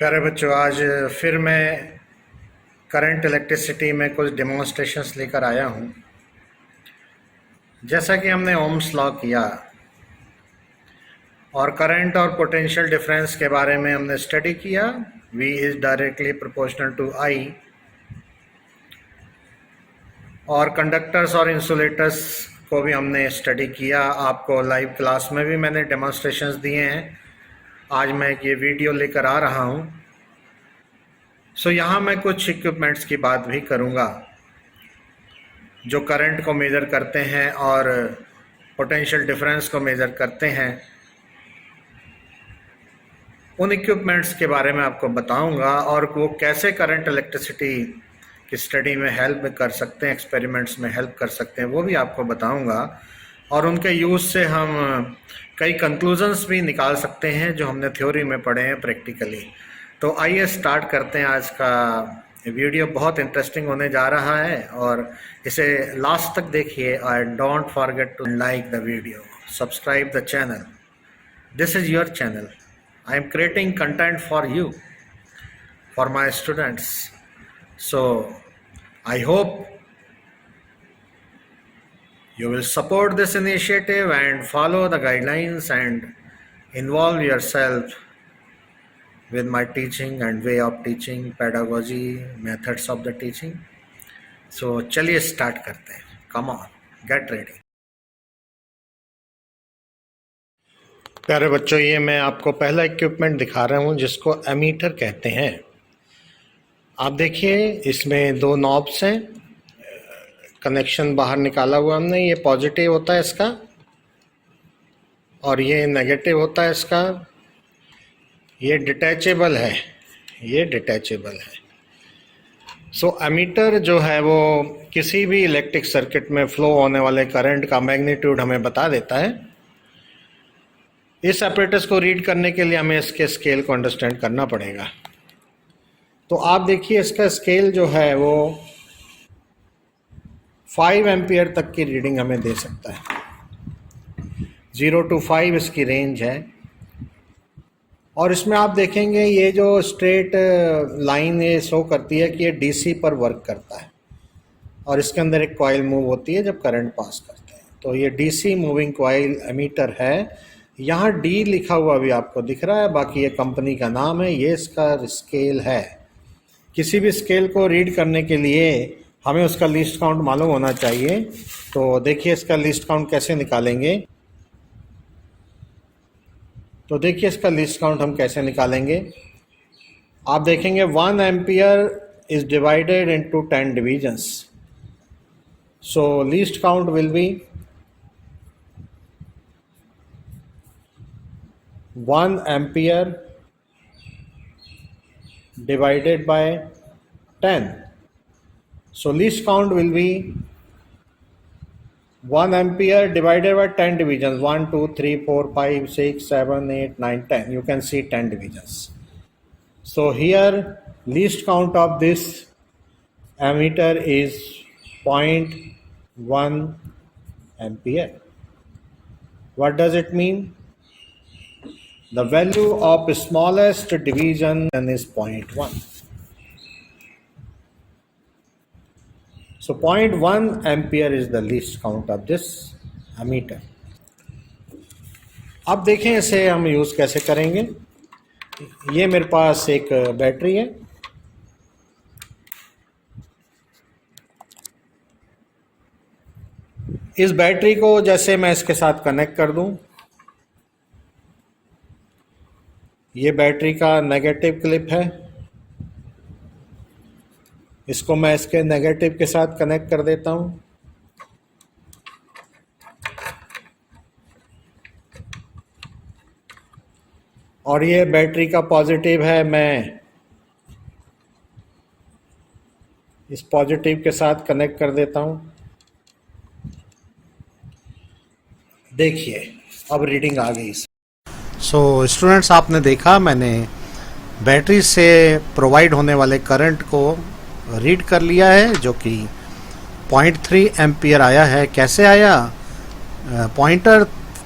प्यारे बच्चों, आज फिर मैं करंट इलेक्ट्रिसिटी में कुछ डेमोन्स्ट्रेशंस लेकर आया हूँ। जैसा कि हमने ओम्स लॉ किया और करंट और पोटेंशियल डिफरेंस के बारे में हमने स्टडी किया। V is directly proportional to I। और कंडक्टर्स और इंसुलेटर्स को भी हमने स्टडी किया। आपको लाइव क्लास में भी मैंने डेमोन्स्ट्रेशंस दिए हैं। आज मैं ये वीडियो लेकर आ रहा हूँ। यहाँ मैं कुछ इक्विपमेंट्स की बात भी करूँगा जो करंट को मेज़र करते हैं और पोटेंशियल डिफरेंस को मेज़र करते हैं। उन इक्विपमेंट्स के बारे में आपको बताऊंगा और वो कैसे करंट इलेक्ट्रिसिटी की स्टडी में हेल्प कर सकते हैं, एक्सपेरिमेंट्स में हेल्प कर सकते हैं, वो भी आपको बताऊंगा। और उनके यूज़ से हम कई कंक्लूजन्स भी निकाल सकते हैं जो हमने थ्योरी में पढ़े हैं प्रैक्टिकली। तो आइए स्टार्ट करते हैं। आज का वीडियो बहुत इंटरेस्टिंग होने जा रहा है और इसे लास्ट तक देखिए। और don't forget to like the video, subscribe the channel. This is your channel. I am creating content for you, for my students. So I hope you will support this initiative and follow the guidelines and involve yourself with my teaching and way of teaching, pedagogy, methods of the teaching. So चलिए start करते हैं. Come on, get ready. प्यारे बच्चों, ये मैं आपको पहला equipment दिखा रहा हूँ जिसको एमीटर कहते हैं। आप देखिए, इसमें दो नॉब्स हैं। कनेक्शन बाहर निकाला हुआ हमने। ये पॉजिटिव होता है इसका और ये नेगेटिव होता है इसका। ये डिटैचेबल है, ये डिटैचेबल है। एमीटर जो है वो किसी भी इलेक्ट्रिक सर्किट में फ्लो होने वाले करंट का मैग्नीट्यूड हमें बता देता है। इस apparatus को रीड करने के लिए हमें इसके स्केल को अंडरस्टैंड करना पड़ेगा। तो आप देखिए, इसका स्केल जो है वो 5 एम्पियर तक की रीडिंग हमें दे सकता है। 0 to 5 इसकी रेंज है। और इसमें आप देखेंगे ये जो स्ट्रेट लाइन ये शो करती है कि ये DC पर वर्क करता है और इसके अंदर एक कॉइल मूव होती है जब करंट पास करते हैं। तो ये DC मूविंग कॉइल एमीटर है। यहाँ D लिखा हुआ भी आपको दिख रहा है, बाकी ये कंपनी का नाम है। ये इसका स्केल है। किसी भी स्केल को रीड करने के लिए हमें उसका लीस्ट काउंट मालूम होना चाहिए। तो देखिए इसका लीस्ट काउंट कैसे निकालेंगे। तो देखिए इसका लीस्ट काउंट हम कैसे निकालेंगे। आप देखेंगे 1 ampere is divided into 10 divisions. So least count will be 1 ampere divided by 10. So least count will be 1 ampere divided by 10 divisions. 1, 2, 3, 4, 5, 6, 7, 8, 9, 10. You can see 10 divisions. So here least count of this ammeter is 0.1 ampere. What does it mean? The value of smallest division is 0.1. So 0.1 ampere is the least count of this ammeter. अब देखें इसे हम use कैसे करेंगे। ये मेरे पास एक battery है। इस बैटरी को जैसे मैं इसके साथ कनेक्ट कर दूं, ये बैटरी का नेगेटिव क्लिप है। इसको मैं इसके नेगेटिव के साथ कनेक्ट कर देता हूं। और ये बैटरी का पॉजिटिव है। मैं इस पॉजिटिव के साथ कनेक्ट कर देता हूं। देखिए अब रीडिंग आ गई। स्टूडेंट्स, आपने देखा मैंने बैटरी से प्रोवाइड होने वाले करंट को रीड कर लिया है जो कि 0.3 एम्पियर आया है। कैसे आया? पॉइंटर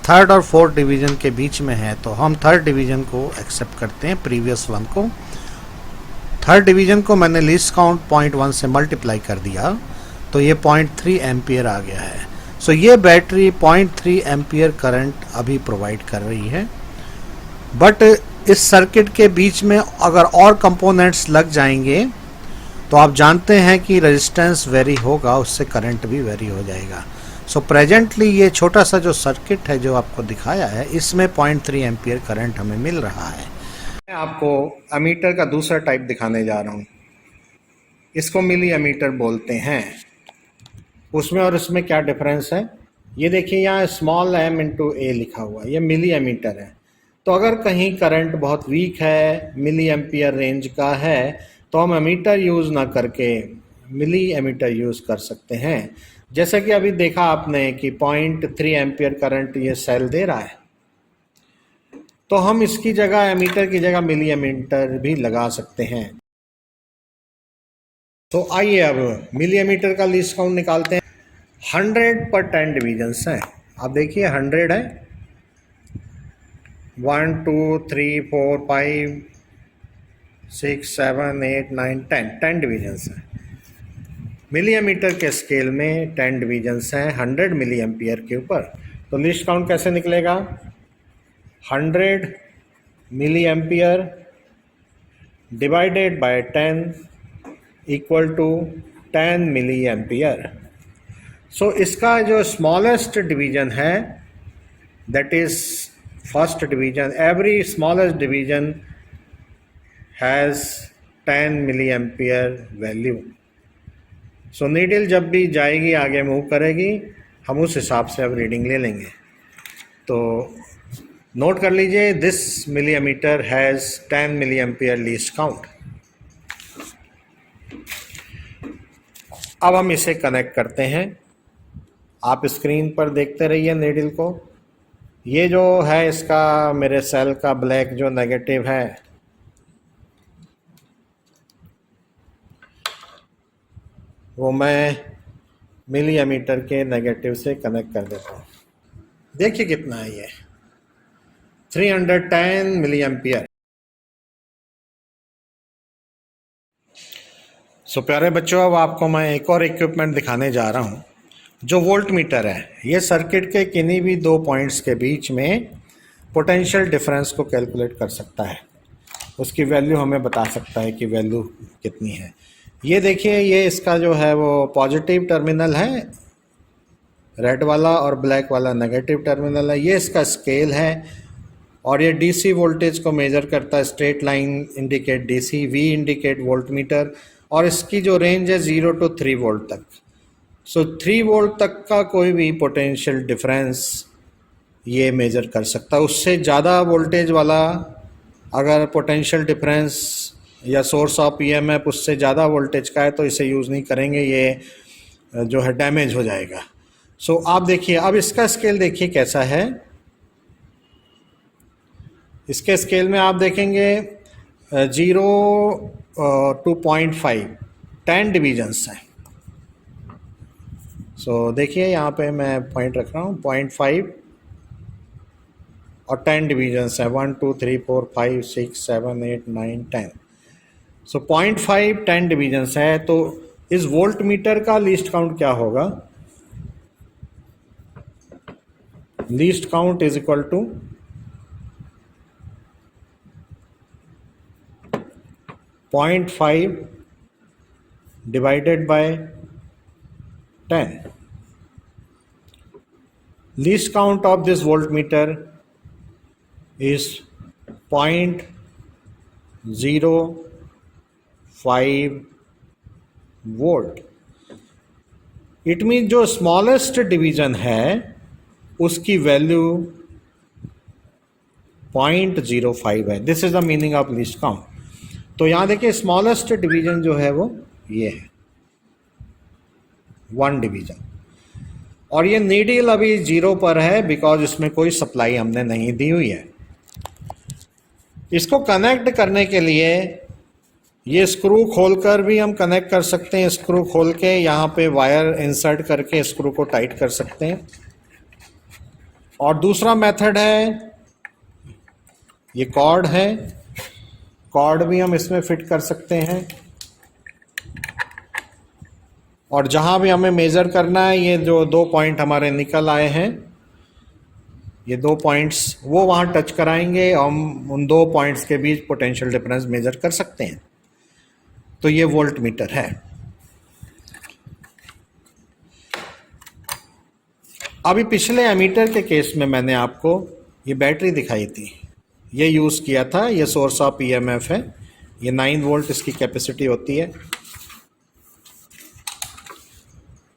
थर्ड और फोर्थ डिवीज़न के बीच में है, तो हम थर्ड डिवीज़न को एक्सेप्ट करते हैं, प्रीवियस वन को। थर्ड डिवीजन को मैंने लीस्ट काउंट 0.1 से मल्टीप्लाई कर दिया तो ये 0.3 एम्पियर आ गया है। सो ये बैटरी 0.3 एम्पियर करंट अभी प्रोवाइड कर रही है। बट इस सर्किट के बीच में अगर और कंपोनेंट्स लग जाएंगे तो आप जानते हैं कि रेजिस्टेंस वेरी होगा, उससे करंट भी वेरी हो जाएगा। सो प्रेजेंटली ये छोटा सा जो सर्किट है जो आपको दिखाया है, इसमें 0.3 एम्पियर करंट हमें मिल रहा है। मैं आपको एमीटर का दूसरा टाइप दिखाने जा रहा हूँ। इसको मिली एमीटर बोलते हैं। उसमें और इसमें क्या डिफरेंस है, ये देखिए यहाँ स्मॉल m इंटू ए लिखा हुआ है, ये मिली एमीटर है। तो अगर कहीं करंट बहुत वीक है, मिली एम्पियर रेंज का है, तो हम एमीटर यूज़ ना करके मिली एमीटर यूज़ कर सकते हैं। जैसे कि अभी देखा आपने कि 0.3 एम्पियर करंट ये सेल दे रहा है, तो हम इसकी जगह एमीटर की जगह मिली एमीटर भी लगा सकते हैं। तो आइए अब मिली एमीटर का लीस्ट काउंट निकालते हैं। 100 पर 10 डिवीजन्स हैं। आप देखिए 100 है, 1 2 3 4 5 6 7 8 9 10 डिवीजन्स हैं। मिली एमीटर के स्केल में 10 डिवीजन्स हैं 100 मिली एम्पियर के ऊपर। तो लिस्ट काउंट कैसे निकलेगा, 100 milli ampere divided by 10 equal to 10 milli ampere. So इसका जो स्मॉलेस्ट डिवीजन है that is first division, every smallest division has 10 milli ampere value. So needle जब भी जाएगी आगे मूव करेगी, हम उस हिसाब से अब रीडिंग ले लेंगे। तो नोट कर लीजिए, this milliammeter has 10 milli ampere least count. अब हम इसे कनेक्ट करते हैं। आप स्क्रीन पर देखते रहिए नीडल को। ये जो है इसका मेरे सेल का ब्लैक जो नेगेटिव है, वो मैं मिली एमीटर के नेगेटिव से कनेक्ट कर देता हूँ। देखिए कितना है ये, 310 मिली एम्पियर। सो प्यारे बच्चों, अब आपको मैं एक और इक्विपमेंट दिखाने जा रहा हूँ जो वोल्ट मीटर है। ये सर्किट के किन्हीं भी दो पॉइंट्स के बीच में पोटेंशियल डिफरेंस को कैलकुलेट कर सकता है, उसकी वैल्यू हमें बता सकता है कि वैल्यू कितनी है। ये देखिए, ये इसका जो है वो पॉजिटिव टर्मिनल है रेड वाला और ब्लैक वाला नेगेटिव टर्मिनल है। ये इसका स्केल है और ये डीसी वोल्टेज को मेजर करता है। Straight line indicate DC, V indicate voltmeter, और इसकी जो रेंज है 0 to 3 वोल्ट तक। सो 3 वोल्ट तक का कोई भी पोटेंशियल डिफरेंस ये मेजर कर सकता है। उससे ज़्यादा वोल्टेज वाला अगर पोटेंशियल डिफरेंस या सोर्स ऑफ ईएमएफ उससे ज़्यादा वोल्टेज का है तो इसे यूज़ नहीं करेंगे, ये जो है डैमेज हो जाएगा। सो आप देखिए, अब इसका स्केल देखिए कैसा है। इसके स्केल में आप देखेंगे 0 to 0.5 10 डिवीजन्स हैं। सो देखिए यहाँ पे मैं पॉइंट रख रहा हूँ, 0.5 और 10 डिवीजन्स हैं, 1 2 3 4 5 6 7 8 9 10। सो 0.5 10 डिवीजन्स है। तो इस वोल्ट मीटर का लीस्ट काउंट क्या होगा, least count is equal to 0.5 divided by 10. Least count of this voltmeter is 0.05 volt. It mean जो स्मॉलेस्ट डिवीजन है उसकी वैल्यू 0.05 है। This is the meaning of least count. तो यहाँ देखिए स्मॉलेस्ट डिवीजन जो है वो ये है 1 डिवीजन, और ये नीडल अभी 0 पर है बिकॉज इसमें कोई सप्लाई हमने नहीं दी हुई है। इसको कनेक्ट करने के लिए ये स्क्रू खोलकर भी हम कनेक्ट कर सकते हैं। स्क्रू खोल के यहाँ पे वायर इंसर्ट करके स्क्रू को टाइट कर सकते हैं। और दूसरा मेथड है, ये कॉर्ड है, कॉर्ड भी हम इसमें फिट कर सकते हैं। और जहां भी हमें मेज़र करना है, ये जो 2 पॉइंट हमारे निकल आए हैं, ये 2 पॉइंट्स वो वहां टच कराएंगे, हम उन 2 पॉइंट्स के बीच पोटेंशियल डिफरेंस मेज़र कर सकते हैं। तो ये वोल्ट मीटर है। अभी पिछले एमीटर के केस में मैंने आपको ये बैटरी दिखाई थी, ये यूज़ किया था, ये सोर्स ऑफ ईएमएफ है, ये 9 वोल्ट इसकी कैपेसिटी होती है,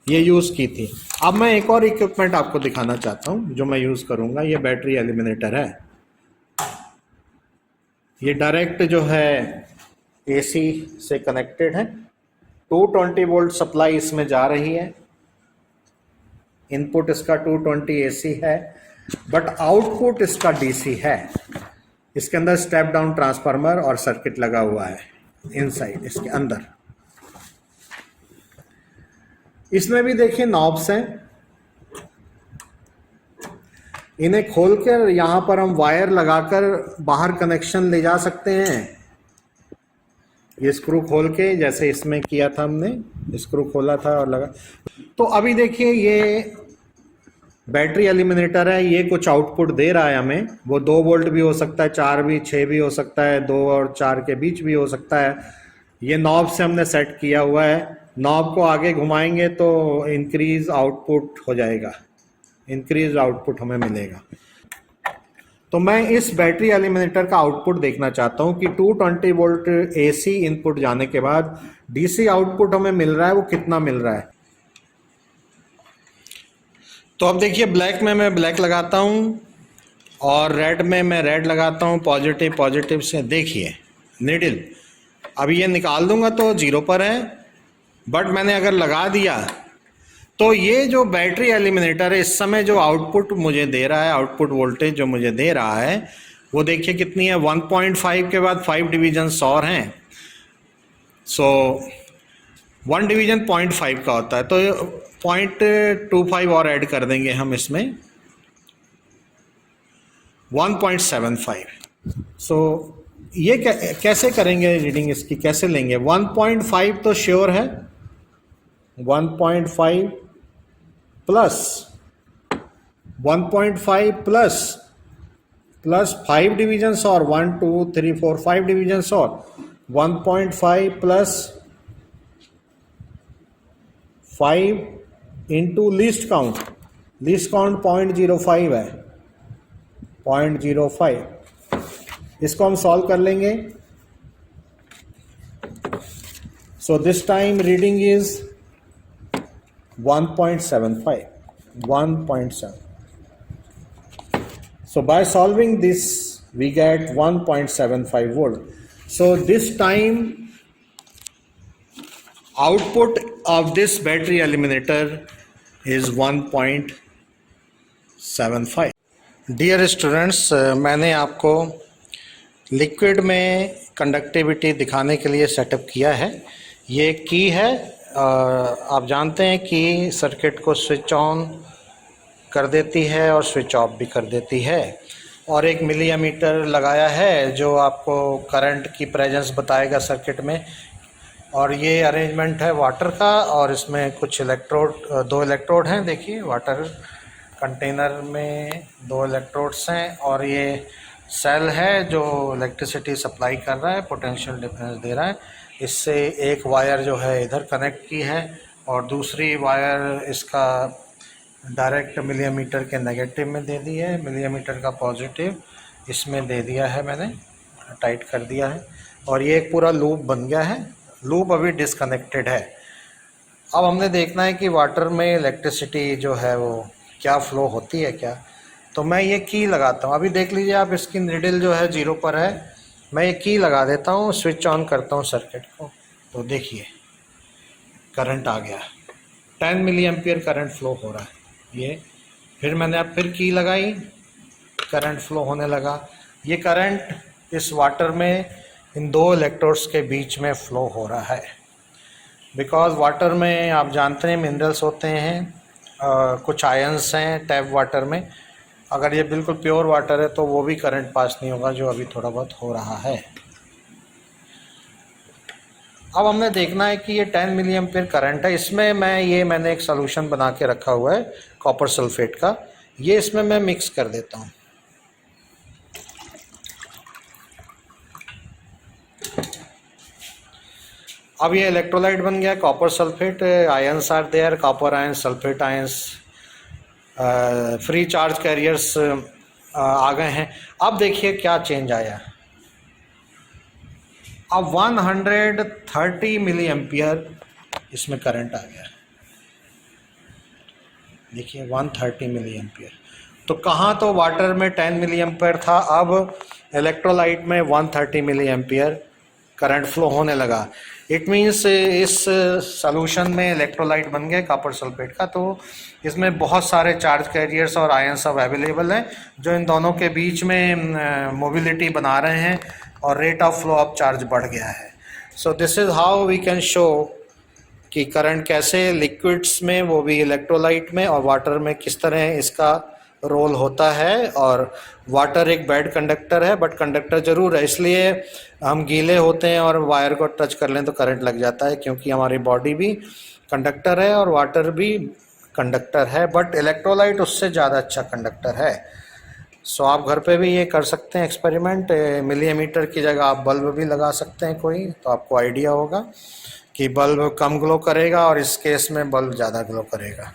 ये यूज़ की थी। अब मैं एक और इक्विपमेंट आपको दिखाना चाहता हूँ जो मैं यूज़ करूँगा। ये बैटरी एलिमिनेटर है, ये डायरेक्ट जो है एसी से कनेक्टेड है। 220 वोल्ट सप्लाई इसमें जा रही है, इनपुट इसका 220 एसी है, बट आउटपुट इसका डीसी है। इसके अंदर स्टेप डाउन ट्रांसफार्मर और सर्किट लगा हुआ है इनसाइड इसके अंदर। इसमें भी देखिए नॉब्स हैं, इन्हें खोलकर यहां पर हम वायर लगाकर बाहर कनेक्शन ले जा सकते हैं। ये स्क्रू खोल के, जैसे इसमें किया था हमने, स्क्रू खोला था और लगा। तो अभी देखिए ये बैटरी एलिमिनेटर है, ये कुछ आउटपुट दे रहा है हमें। वो 2 वोल्ट भी हो सकता है, 4 भी, 6 भी हो सकता है, 2 और 4 के बीच भी हो सकता है। ये नॉब से हमने सेट किया हुआ है। नॉब को आगे घुमाएंगे तो इंक्रीज आउटपुट हो जाएगा, इंक्रीज आउटपुट हमें मिलेगा। तो मैं इस बैटरी एलिमिनेटर का आउटपुट देखना चाहता हूं कि 220 वोल्ट एसी इनपुट जाने के बाद डीसी आउटपुट हमें मिल रहा है, वो कितना मिल रहा है। तो अब देखिए ब्लैक में मैं ब्लैक लगाता हूँ और रेड में मैं रेड लगाता हूँ, पॉजिटिव पॉजिटिव से। देखिए निडल अब ये निकाल दूंगा तो 0 पर है, बट मैंने अगर लगा दिया तो ये जो बैटरी एलिमिनेटर है इस समय जो आउटपुट मुझे दे रहा है, आउटपुट वोल्टेज जो मुझे दे रहा है वो देखिए कितनी है। 1.5 के बाद 5 डिविजन्स और हैं, सो 1 डिवीजन 0.5 का होता है, तो 0.25 और ऐड कर देंगे हम इसमें, 1.75। सो ये कैसे करेंगे, रीडिंग इसकी कैसे लेंगे। 1.5 तो श्योर है, 1.5 प्लस 1.5 प्लस 5 डिविजन्स और 1 2 3 4 5 डिविजन्स और 1.5 प्लस 5 इंटू लीस्ट काउंट 0.05 है, 0.05। इसको हम सॉल्व कर लेंगे। So this time reading is 1.75, 1.7. So by solving this we get 1.75 volt. So this time output of this battery eliminator is 1.75. Dear students, मैंने आपको liquid में कंडक्टिविटी दिखाने के लिए सेटअप किया है। ये की है, आप जानते हैं कि सर्किट को स्विच ऑन कर देती है और स्विच ऑफ भी कर देती है, और एक मिली एमीटर लगाया है जो आपको करंट की प्रेजेंस बताएगा सर्किट में। और ये अरेंजमेंट है वाटर का, और इसमें कुछ इलेक्ट्रोड, 2 इलेक्ट्रोड हैं। देखिए वाटर कंटेनर में 2 इलेक्ट्रोड्स हैं, और ये सेल है जो इलेक्ट्रिसिटी सप्लाई कर रहा है, पोटेंशियल डिफरेंस दे रहा है। इससे एक वायर जो है इधर कनेक्ट की है, और दूसरी वायर इसका डायरेक्ट मिलीमीटर के नेगेटिव में दे दी है, मिलीमीटर का पॉजिटिव इसमें दे दिया है, मैंने टाइट कर दिया है, और ये एक पूरा लूप बन गया है। लूप अभी डिसकनेक्टेड है। अब हमने देखना है कि वाटर में इलेक्ट्रिसिटी जो है वो क्या फ़्लो होती है क्या। तो मैं ये की लगाता हूँ। अभी देख लीजिए आप, इसकी निडल जो है 0 पर है। मैं ये की लगा देता हूँ, स्विच ऑन करता हूँ सर्किट को, तो देखिए करंट आ गया, 10 मिली एम्पियर करंट फ्लो हो रहा है ये। फिर मैंने अब फिर की लगाई, करंट फ्लो होने लगा। ये करंट इस वाटर में इन 2 इलेक्ट्रोड्स के बीच में फ़्लो हो रहा है, बिकॉज़ वाटर में आप जानते हैं मिनरल्स होते हैं, कुछ आयंस हैं टैप वाटर में। अगर ये बिल्कुल प्योर वाटर है तो वो भी करंट पास नहीं होगा, जो अभी थोड़ा बहुत हो रहा है। अब हमने देखना है कि ये 10 मिली एम्पियर करंट है, इसमें मैंने एक सोल्यूशन बना के रखा हुआ है कॉपर सल्फेट का, ये इसमें मैं मिक्स कर देता हूँ। अब ये इलेक्ट्रोलाइट बन गया copper sulphate, ions are there, copper ions, sulphate ions, free charge carriers आ गए हैं। अब देखिए क्या चेंज आया, अब 130 मिली एम्पियर इसमें करंट आ गया। देखिए 130 मिली एम्पियर, तो कहाँ तो वाटर में 10 मिली एम्पियर था, अब इलेक्ट्रोलाइट में 130 मिली एम्पियर करंट फ्लो होने लगा। इट मीन्स इस सॉल्यूशन में इलेक्ट्रोलाइट बन गए कॉपर सल्फेट का, तो इसमें बहुत सारे चार्ज कैरियर्स और आयंस सब अवेलेबल हैं जो इन दोनों के बीच में मोबिलिटी बना रहे हैं और rate of flow of charge बढ़ गया है। So this is how we can show कि करंट कैसे लिक्विड्स में, वो भी इलेक्ट्रोलाइट में, और वाटर में किस तरह इसका रोल होता है। और वाटर एक बैड कंडक्टर है, बट कंडक्टर ज़रूर है, इसलिए हम गीले होते हैं और वायर को टच कर लें तो करंट लग जाता है, क्योंकि हमारी बॉडी भी कंडक्टर है और वाटर भी कंडक्टर है, बट इलेक्ट्रोलाइट उससे ज़्यादा अच्छा कंडक्टर है। सो आप घर पे भी ये कर सकते हैं एक्सपेरिमेंट, मिलीमीटर की जगह आप बल्ब भी लगा सकते हैं कोई, तो आपको आइडिया होगा कि बल्ब कम ग्लो करेगा और इस केस में बल्ब ज़्यादा ग्लो करेगा।